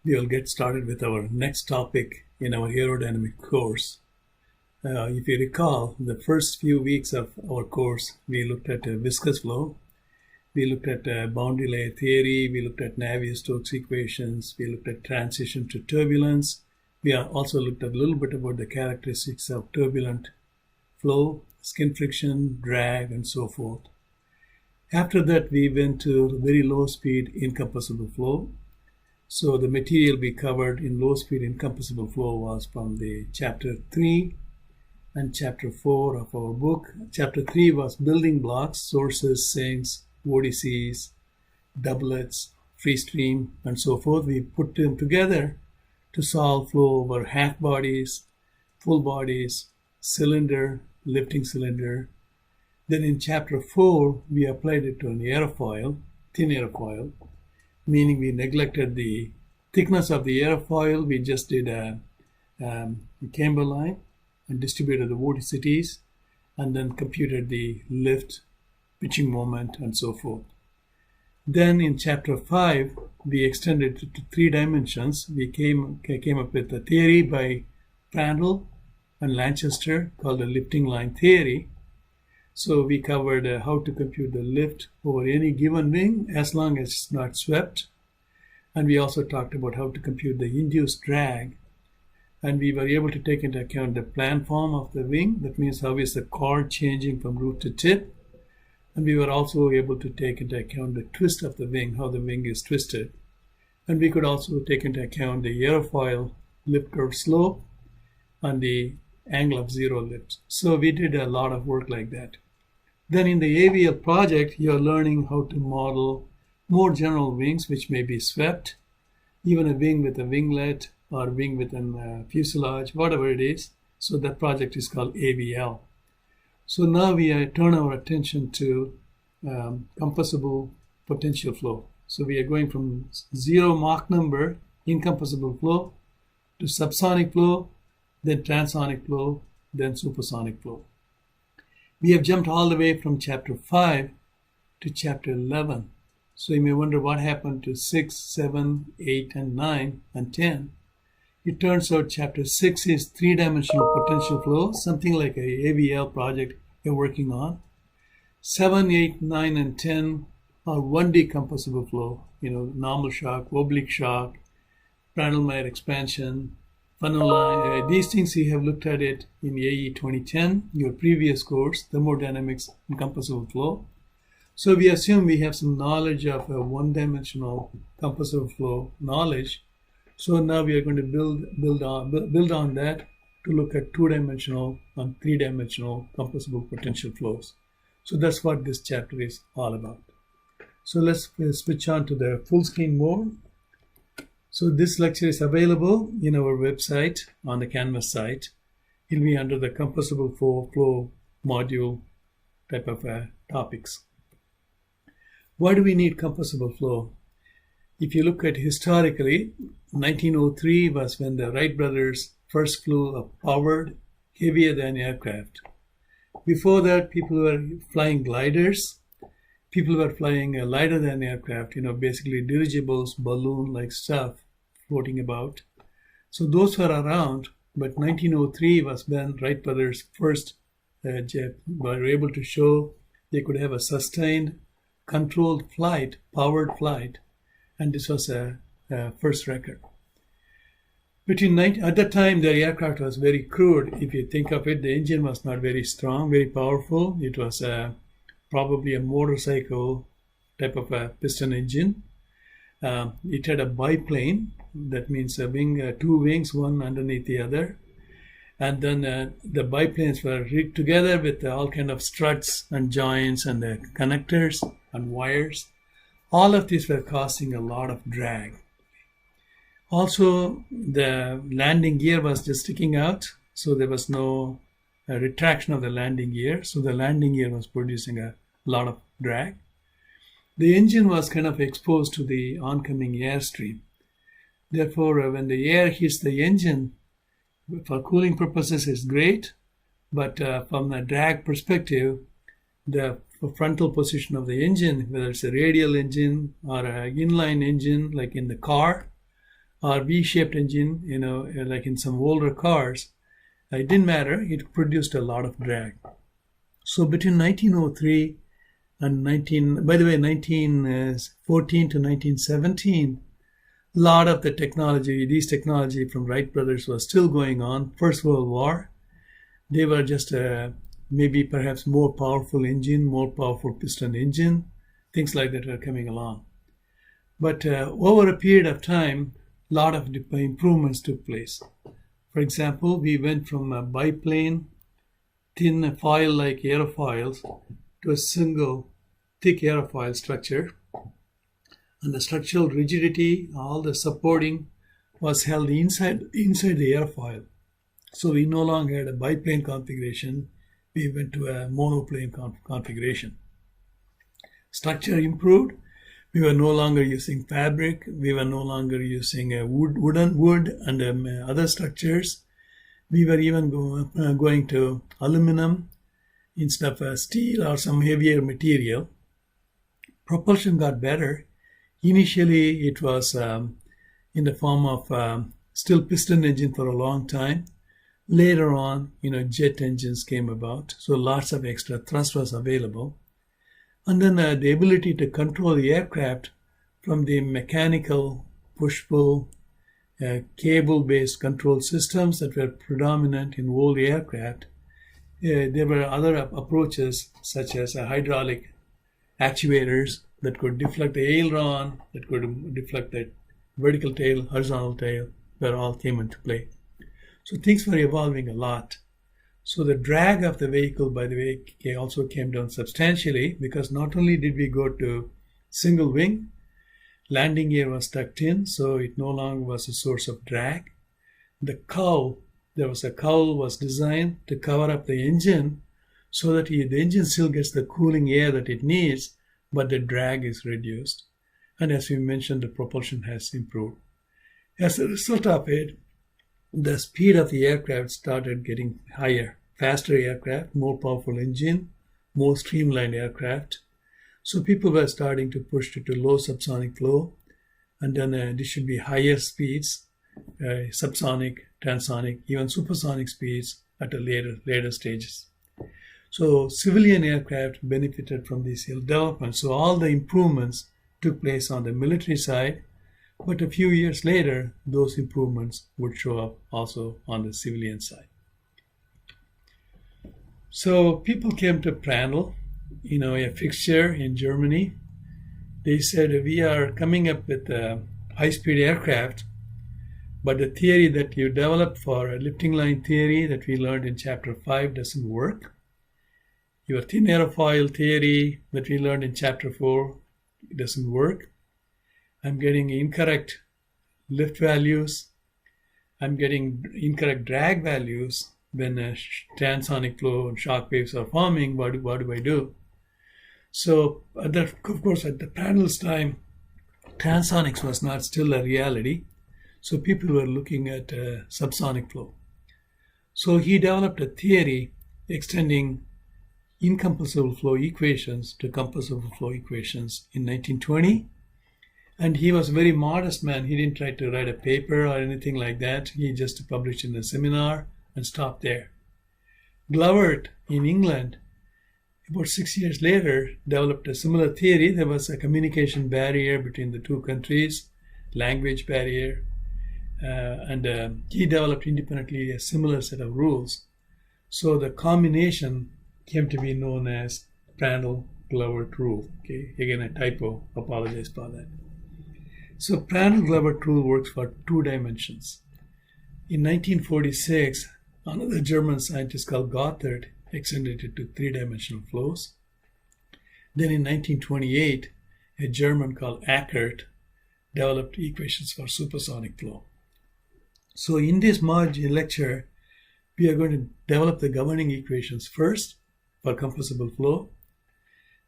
We will get started with our next topic in our aerodynamic course. If you recall, the first few weeks of our course, we looked at viscous flow, we looked at boundary layer theory, we looked at Navier-Stokes equations, we looked at transition to turbulence. We also looked at a little bit about the characteristics of turbulent flow, skin friction, drag, and so forth. After that, we went to very low-speed incompressible flow. So the material we covered in low-speed incompressible flow was from the Chapter 3 and Chapter 4 of our book. Chapter 3 was building blocks, sources, sinks, vortices, doublets, free stream, and so forth. We put them together to solve flow over half bodies, full bodies, cylinder, lifting cylinder. Then in Chapter 4, we applied it to an aerofoil, thin aerofoil, meaning we neglected the thickness of the aerofoil. We just did a camber line and distributed the vorticities and then computed the lift, pitching moment, and so forth. Then in Chapter 5, we extended it to 3 dimensions. We came up with a theory by Prandtl and Lanchester called the lifting line theory. So we covered how to compute the lift over any given wing as long as it's not swept. And we also talked about how to compute the induced drag. And we were able to take into account the planform of the wing. That means how is the chord changing from root to tip. And we were also able to take into account the twist of the wing, how the wing is twisted. And we could also take into account the aerofoil lift curve slope and the angle of zero lift. So we did a lot of work like that. Then in the AVL project, you're learning how to model more general wings, which may be swept, even a wing with a winglet or wing with a fuselage, whatever it is. So that project is called AVL. So now we turn our attention to compressible potential flow. So we are going from 0 Mach number incompressible flow to subsonic flow, then transonic flow, then supersonic flow. We have jumped all the way from Chapter 5 to Chapter 11. So you may wonder what happened to 6, 7, 8, and 9, and 10. It turns out Chapter 6 is 3-dimensional potential flow, something like a AVL project you're working on. 7, 8, 9, and 10 are 1D compressible flow, normal shock, oblique shock, Prandtl-Meyer expansion, funnel line. These things we have looked at it in AE 2010, your previous course, thermodynamics and compressible flow. So we assume we have some knowledge of a one-dimensional compressible flow knowledge. So now we are going to build on that to look at 2-dimensional and 3-dimensional compressible potential flows. So that's what this chapter is all about. So let's switch on to the full screen mode. So this lecture is available in our website on the Canvas site. It will be under the compressible flow module type of topics. Why do we need compressible flow? If you look at historically, 1903 was when the Wright brothers first flew a powered, heavier than aircraft. Before that, people were flying gliders. People were flying lighter than aircraft, basically dirigibles, balloon-like stuff floating about. So those were around, but 1903 was when Wright brothers first were able to show they could have a sustained, controlled flight, powered flight, and this was a first record. At that time, the aircraft was very crude. If you think of it, the engine was not very strong, very powerful. It was probably a motorcycle type of a piston engine. It had a biplane. That means a wing, 2 wings, one underneath the other. And then the biplanes were rigged together with all kind of struts and joints and the connectors and wires. All of these were causing a lot of drag. Also, the landing gear was just sticking out, so there was no retraction of the landing gear. So the landing gear was producing a lot of drag. The engine was kind of exposed to the oncoming airstream. Therefore, when the air hits the engine, for cooling purposes, it's great. But from a drag perspective, the frontal position of the engine, whether it's a radial engine or an inline engine like in the car, or V-shaped engine, like in some older cars. It didn't matter. It produced a lot of drag. So between 1903 and 1914 to 1917, a lot of these technology from Wright brothers was still going on. First World War, they were just maybe perhaps more powerful engine, more powerful piston engine, things like that were coming along. But over a period of time, a lot of improvements took place. For example, we went from a biplane, thin foil-like aerofoils to a single thick aerofoil structure. And the structural rigidity, all the supporting was held inside the airfoil. So we no longer had a biplane configuration. We went to a monoplane configuration. Structure improved. We were no longer using fabric. We were no longer using wood and other structures. We were even going to aluminum instead of steel or some heavier material. Propulsion got better. Initially, it was in the form of still piston engine for a long time. Later on, jet engines came about, so lots of extra thrust was available. And then the ability to control the aircraft from the mechanical push-pull, cable-based control systems that were predominant in old aircraft. There were other approaches such as hydraulic actuators that could deflect the aileron, that could deflect the vertical tail, horizontal tail, that all came into play. So things were evolving a lot. So the drag of the vehicle, by the way, also came down substantially, because not only did we go to single wing, landing gear was tucked in, so it no longer was a source of drag. The cowl, was designed to cover up the engine so that the engine still gets the cooling air that it needs, but the drag is reduced. And as we mentioned, the propulsion has improved. As a result of it, the speed of the aircraft started getting higher. Faster aircraft, more powerful engine, more streamlined aircraft. So people were starting to push it to low subsonic flow, and then there should be higher speeds, subsonic, transonic, even supersonic speeds at the later stages. So civilian aircraft benefited from this development. So all the improvements took place on the military side, but a few years later, those improvements would show up also on the civilian side. So people came to Prandtl, a fixture in Germany. They said, we are coming up with a high-speed aircraft, but the theory that you developed for a lifting line theory that we learned in Chapter 5 doesn't work. Your thin aerofoil theory that we learned in Chapter 4 doesn't work. I'm getting incorrect lift values. I'm getting incorrect drag values when transonic flow and shock waves are forming. What do I do? So, of course, at the Prandtl's time, transonics was not still a reality. So people were looking at subsonic flow. So he developed a theory extending incompressible flow equations to compressible flow equations in 1920. And he was a very modest man. He didn't try to write a paper or anything like that. He just published in a seminar and stopped there. Glovert in England, about 6 years later, developed a similar theory. There was a communication barrier between the two countries, language barrier, and he developed independently a similar set of rules. So the combination came to be known as Prandtl-Glovert rule. Okay, again a typo. Apologize for that. So Prandtl-Glovert rule works for 2 dimensions. In 1946, another German scientist called Gothard extended it to 3-dimensional flows. Then in 1928, a German called Ackert developed equations for supersonic flow. So in this lecture, we are going to develop the governing equations first for compressible flow.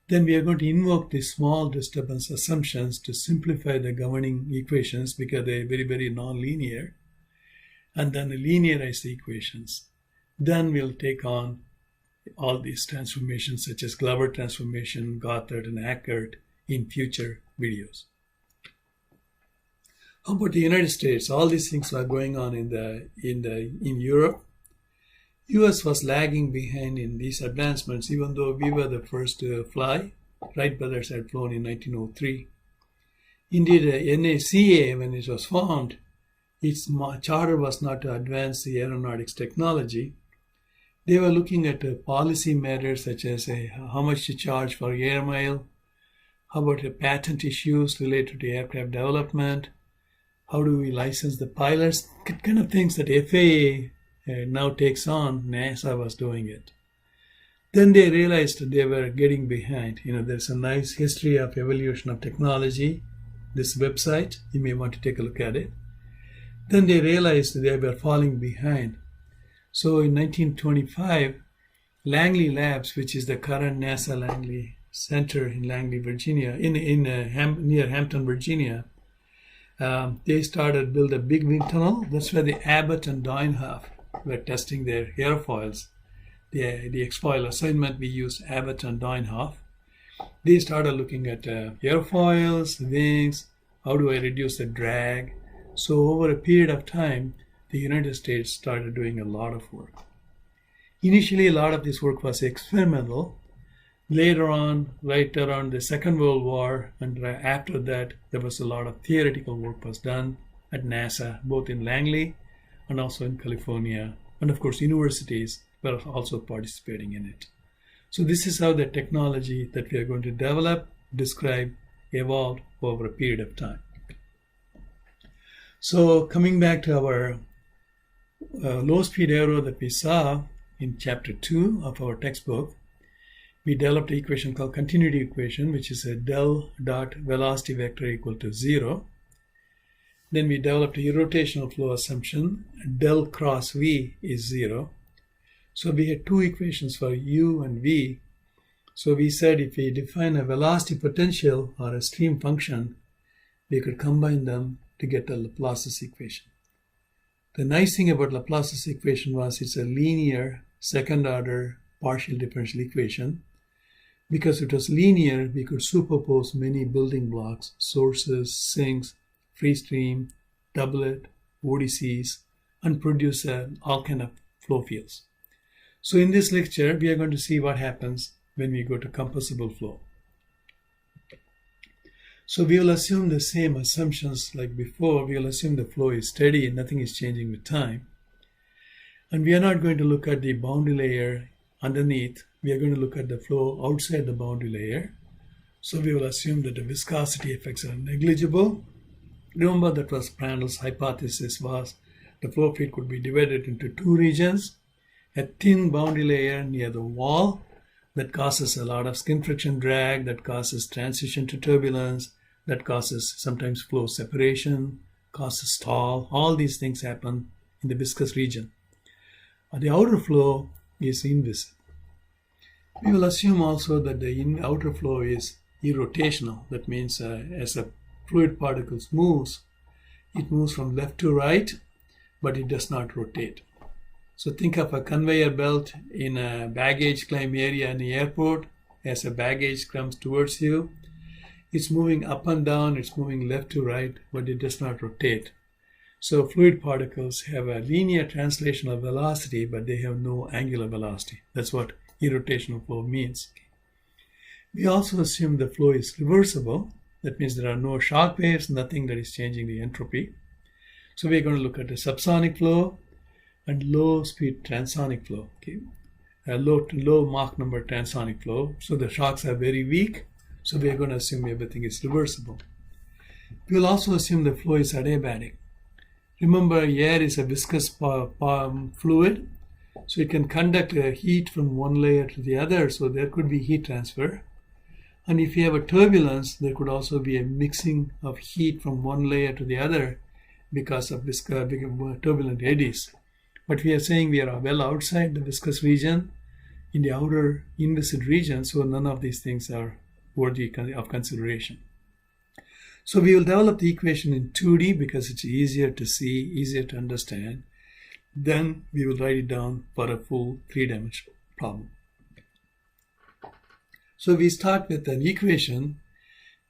Then we are going to invoke the small disturbance assumptions to simplify the governing equations because they are very, very non-linear. And then linearize the equations. Then we'll take on all these transformations such as Glovert transformation, Gothard, and Ackert in future videos. How about the United States? All these things are going on in Europe. US was lagging behind in these advancements, even though we were the first to fly. Wright brothers had flown in 1903. Indeed, NACA, when it was formed, its charter was not to advance the aeronautics technology. They were looking at policy matters such as how much to charge for air mile, how about patent issues related to aircraft development, how do we license the pilots, kind of things that FAA now takes on. NASA was doing it. Then they realized that they were getting behind. There's a nice history of evolution of technology, this website. You may want to take a look at it. Then they realized that they were falling behind. So in 1925, Langley Labs, which is the current NASA Langley Center in Langley, Virginia, near Hampton, Virginia, they started build a big wind tunnel. That's where the Abbott and Doinhoff were testing their airfoils. The X-foil assignment, we used Abbott and Doinhoff. They started looking at airfoils, wings, how do I reduce the drag. So over a period of time, the United States started doing a lot of work. Initially, a lot of this work was experimental. Later on, right around the Second World War, and after that, there was a lot of theoretical work was done at NASA, both in Langley and also in California. And of course, universities were also participating in it. So this is how the technology that we are going to develop, describe, evolved over a period of time. So coming back to our low-speed aero that we saw in chapter 2 of our textbook, we developed an equation called continuity equation, which is a del dot velocity vector equal to 0. Then we developed a rotational flow assumption, del cross V is 0. So we had two equations for U and V. So we said if we define a velocity potential or a stream function, we could combine them to get a Laplace's equation. The nice thing about Laplace's equation was it's a linear second-order partial differential equation. Because it was linear, we could superpose many building blocks, sources, sinks, free stream, doublet, ODCs, and produce all kind of flow fields. So in this lecture, we are going to see what happens when we go to compressible flow. So we will assume the same assumptions like before. We will assume the flow is steady and nothing is changing with time. And we are not going to look at the boundary layer underneath. We are going to look at the flow outside the boundary layer. So we will assume that the viscosity effects are negligible. Remember that was Prandtl's hypothesis was the flow field could be divided into two regions. A thin boundary layer near the wall that causes a lot of skin friction drag, that causes transition to turbulence, that causes sometimes flow separation, causes stall. All these things happen in the viscous region. The outer flow is inviscid. We will assume also that the outer flow is irrotational. That means as a fluid particle moves, it moves from left to right, but it does not rotate. So think of a conveyor belt in a baggage claim area in the airport. As a baggage comes towards you, it's moving up and down, it's moving left to right, but it does not rotate. So fluid particles have a linear translational velocity, but they have no angular velocity. That's what irrotational flow means. We also assume the flow is reversible. That means there are no shock waves, nothing that is changing the entropy. So we're going to look at the subsonic flow and low-speed transonic flow. Okay, low Mach number transonic flow. So the shocks are very weak. So we are going to assume everything is reversible. We will also assume the flow is adiabatic. Remember, air is a viscous fluid, so it can conduct heat from one layer to the other, so there could be heat transfer. And if you have a turbulence, there could also be a mixing of heat from one layer to the other because of turbulent eddies. But we are saying we are well outside the viscous region, in the outer inviscid region, so none of these things are worthy of consideration. So we will develop the equation in 2D because it's easier to see, easier to understand. Then we will write it down for a full three-dimensional problem. So we start with an equation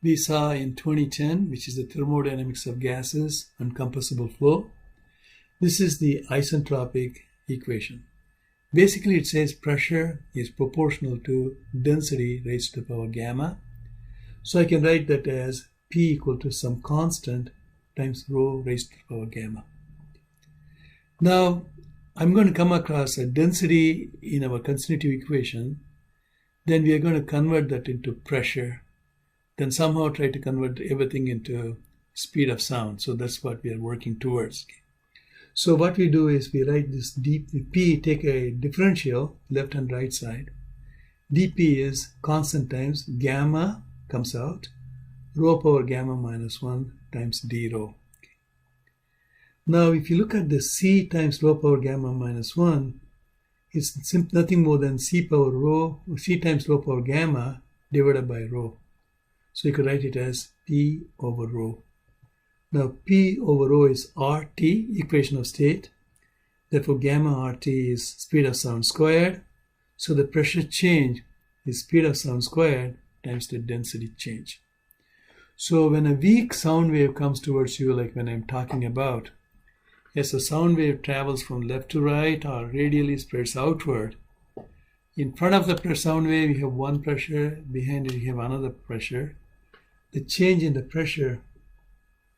we saw in 2010, which is the thermodynamics of gases and compressible flow. This is the isentropic equation. Basically, it says pressure is proportional to density raised to the power gamma. So I can write that as P equal to some constant times rho raised to the power gamma. Now, I'm going to come across a density in our constitutive equation. Then we are going to convert that into pressure. Then somehow try to convert everything into speed of sound. So that's what we are working towards. So what we do is we write this dp, take a differential, left and right side. dp is constant times gamma comes out, rho power gamma minus 1 times d rho. Now if you look at the c times rho power gamma minus 1, it's nothing more than c times rho power gamma divided by rho. So you could write it as P over rho. Now P over rho is RT, equation of state. Therefore gamma RT is speed of sound squared. So the pressure change is speed of sound squared times the density change. So when a weak sound wave comes towards you, like when I'm talking about, as a sound wave travels from left to right or radially spreads outward, in front of the sound wave you have one pressure, behind it you have another pressure. The change in the pressure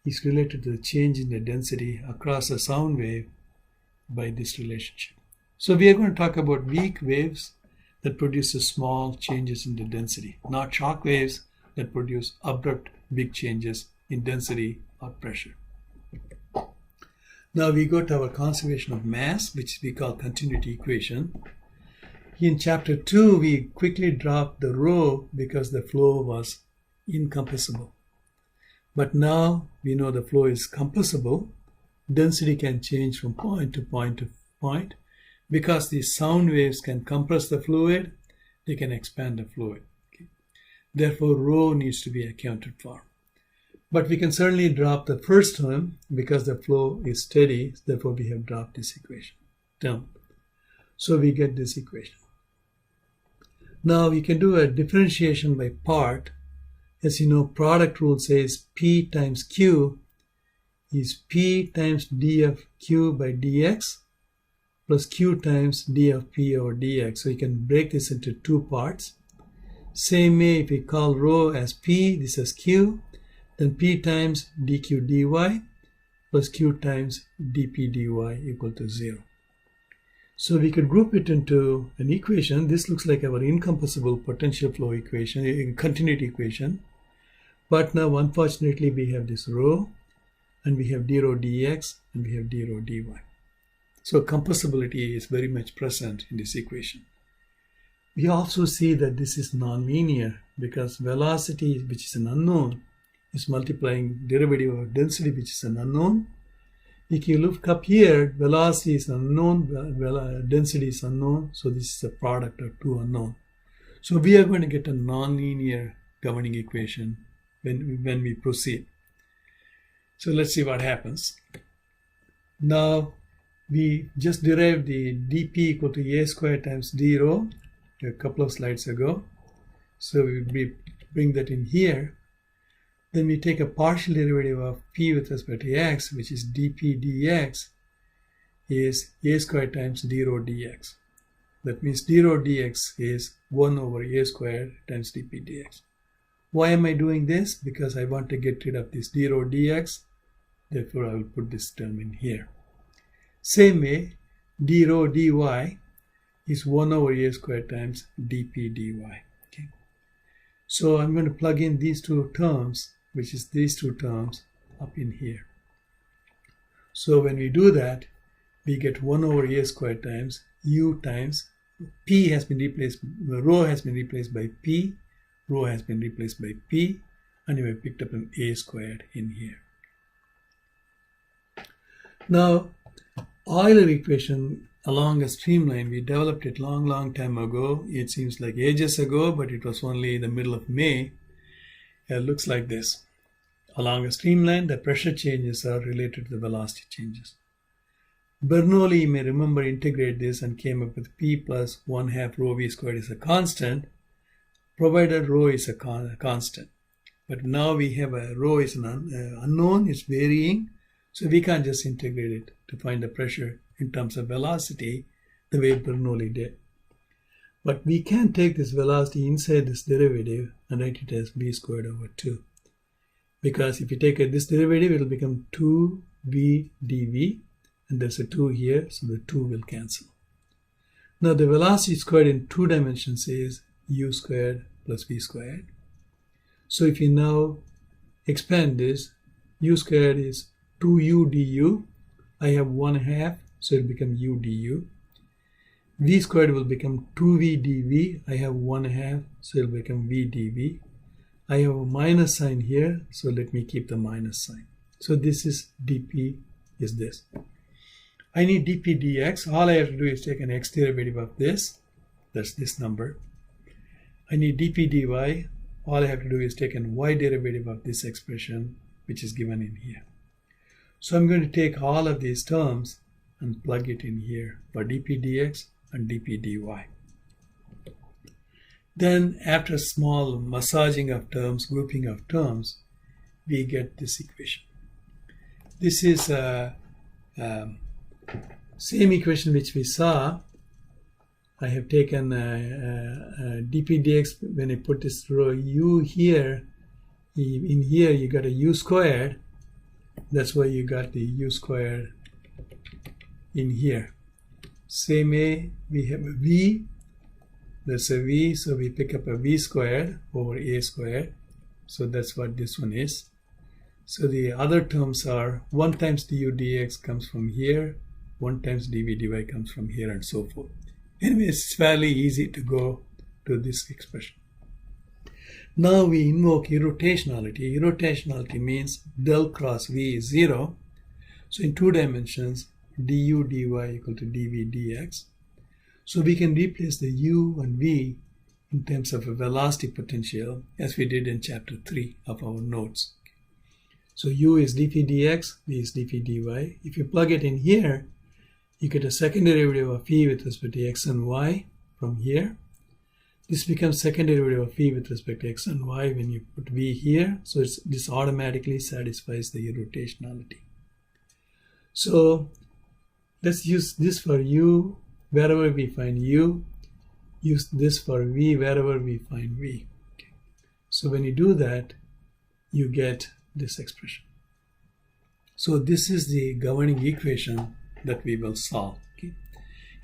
is related to the change in the density across a sound wave by this relationship. So we are going to talk about weak waves that produce small changes in the density, not shock waves that produce abrupt big changes in density or pressure. Now we go to our conservation of mass, which we call continuity equation. In chapter 2, we quickly dropped the rho because the flow was incompressible. But now we know the flow is compressible. Density can change from point to point to point. Because these sound waves can compress the fluid, they can expand the fluid. Okay. Therefore, rho needs to be accounted for. But we can certainly drop the first term because the flow is steady. Therefore, we have dropped this equation term. So we get this equation. Now we can do a differentiation by part. As you know, product rule says P times Q is P times d of Q by dx plus Q times d of P over dx. So you can break this into two parts. Same way, if we call rho as P, this is Q, then P times dq dy plus Q times dp dy equal to 0. So we could group it into an equation. This looks like our incompressible potential flow equation, continuity equation. But now, unfortunately, we have this rho, and we have d rho dx, and we have d rho dy. So compressibility is very much present in this equation. We also see that this is nonlinear because velocity, which is an unknown, is multiplying derivative of density, which is an unknown. If you look up here, velocity is unknown, density is unknown, so this is a product of two unknown. So we are going to get a nonlinear governing equation when we proceed. So let's see what happens. Now we just derived the dp equal to a squared times d rho a couple of slides ago. So we bring that in here. Then we take a partial derivative of p with respect to x, which is dp dx is a squared times d rho dx. That means d rho dx is 1 over a squared times dp dx. Why am I doing this? Because I want to get rid of this d rho dx. Therefore, I will put this term in here. Same way, d rho dy is 1 over a squared times dp dy. Okay. So I'm going to plug in these two terms, which is these two terms, up in here. So when we do that, we get 1 over a squared times u times p has been replaced, rho has been replaced by p, rho has been replaced by p, and we have picked up an a squared in here. Now, Euler equation along a streamline, we developed it long time ago. It seems like ages ago, but it was only the middle of May. It looks like this. Along a streamline, the pressure changes are related to the velocity changes. Bernoulli, you may remember, integrated this and came up with p plus 1/2 rho v squared is a constant, provided rho is a constant. But now we have a rho is an unknown, it's varying, so we can't just integrate it to find the pressure in terms of velocity the way Bernoulli did. But we can take this velocity inside this derivative and write it as v squared over 2. Because if you take this derivative, it will become 2v dv, and there's a 2 here, so the 2 will cancel. Now the velocity squared in 2 dimensions is u squared plus v squared. So if you now expand this, u squared is 2u du. I have 1/2, so it will become u du. V squared will become 2v dv. I have 1/2, so it will become v dv. I have a minus sign here, so let me keep the minus sign. So this is dp is this. I need dp dx. All I have to do is take an x derivative of this. That's this number. I need dp dy. All I have to do is take an y derivative of this expression, which is given in here. So I'm going to take all of these terms and plug it in here for dp dx and dp dy. Then after a small massaging of terms, grouping of terms, we get this equation. This is same equation which we saw. I have taken dp dx. When I put this row u here, in here you got a u squared. That's why you got the u squared in here. Same way, we have a v. That's a v, so we pick up a v squared over a squared. So that's what this one is. So the other terms are 1 times du dx comes from here, 1 times dv dy comes from here, and so forth. Anyway, it's fairly easy to go to this expression. Now we invoke irrotationality. Irrotationality means del cross v is 0. So in 2 dimensions, du dy equal to dv dx. So we can replace the u and v in terms of a velocity potential as we did in chapter 3 of our notes. So u is dp dx, v is dp dy. If you plug it in here, you get a second derivative of v with respect to x and y from here. This becomes second derivative of v with respect to x and y when you put v here. So this automatically satisfies the irrotationality. So let's use this for u wherever we find u. Use this for v wherever we find v. Okay. So when you do that, you get this expression. So this is the governing equation that we will solve. Okay.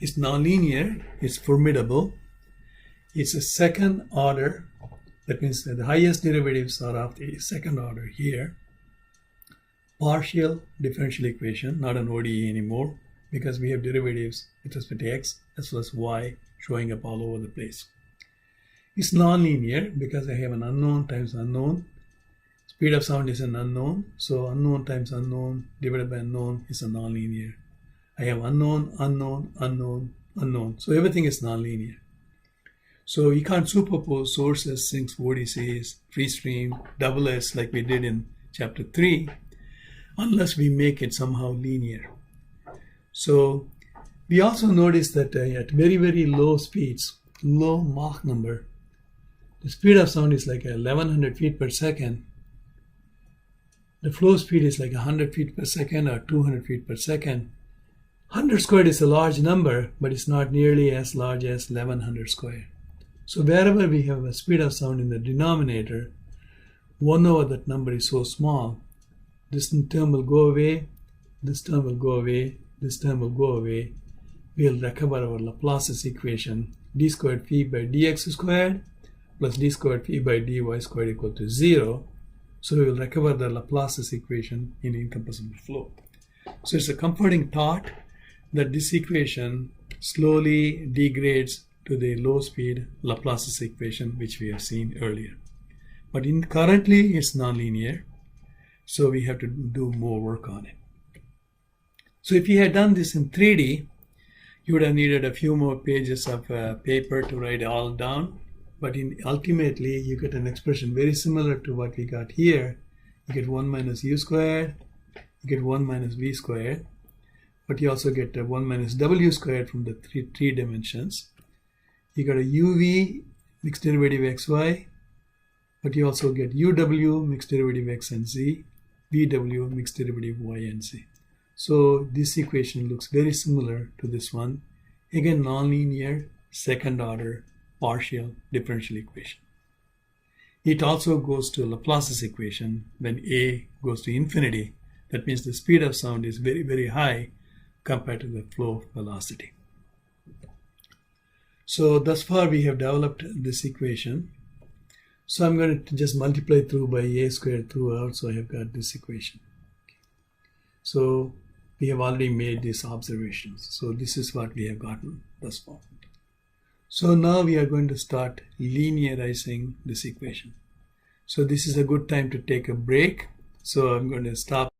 It's nonlinear, it's formidable, it's a second order. That means that the highest derivatives are of the second order here. Partial differential equation, not an ODE anymore, because we have derivatives with respect to x as well as y showing up all over the place. It's nonlinear because I have an unknown times unknown. Speed of sound is an unknown, so unknown times unknown divided by unknown is a nonlinear. I have unknown, unknown, unknown, unknown. So everything is nonlinear. So you can't superpose sources, sinks, vortices, free stream, double S like we did in chapter 3 unless we make it somehow linear. So we also notice that at very, very low speeds, low Mach number, the speed of sound is like 1100 feet per second. The flow speed is like 100 feet per second or 200 feet per second. 100 squared is a large number, but it's not nearly as large as 1100 squared. So wherever we have a speed of sound in the denominator, 1 over that number is so small, this term will go away, this term will go away, this term will go away. We'll recover our Laplace's equation, d squared phi by dx squared plus d squared phi by dy squared equal to 0. So we will recover the Laplace's equation in incompressible flow. So it's a comforting thought that this equation slowly degrades to the low speed Laplace's equation which we have seen earlier. But currently it's nonlinear, so we have to do more work on it. So if you had done this in 3D, you would have needed a few more pages of paper to write it all down. But ultimately, you get an expression very similar to what we got here. You get 1 minus u squared, you get 1 minus v squared, but you also get 1 minus w squared from the three dimensions. You got a uv, mixed derivative xy, But you also get UW mixed derivative x and z, VW mixed derivative y and z. So this equation looks very similar to this one. Again, nonlinear second order partial differential equation. It also goes to Laplace's equation when a goes to infinity. That means the speed of sound is very, very high compared to the flow velocity. So thus far we have developed this equation. So I'm going to just multiply through by a squared throughout. So I have got this equation. So we have already made these observations. So this is what we have gotten thus far. So now we are going to start linearizing this equation. So this is a good time to take a break. So I'm going to stop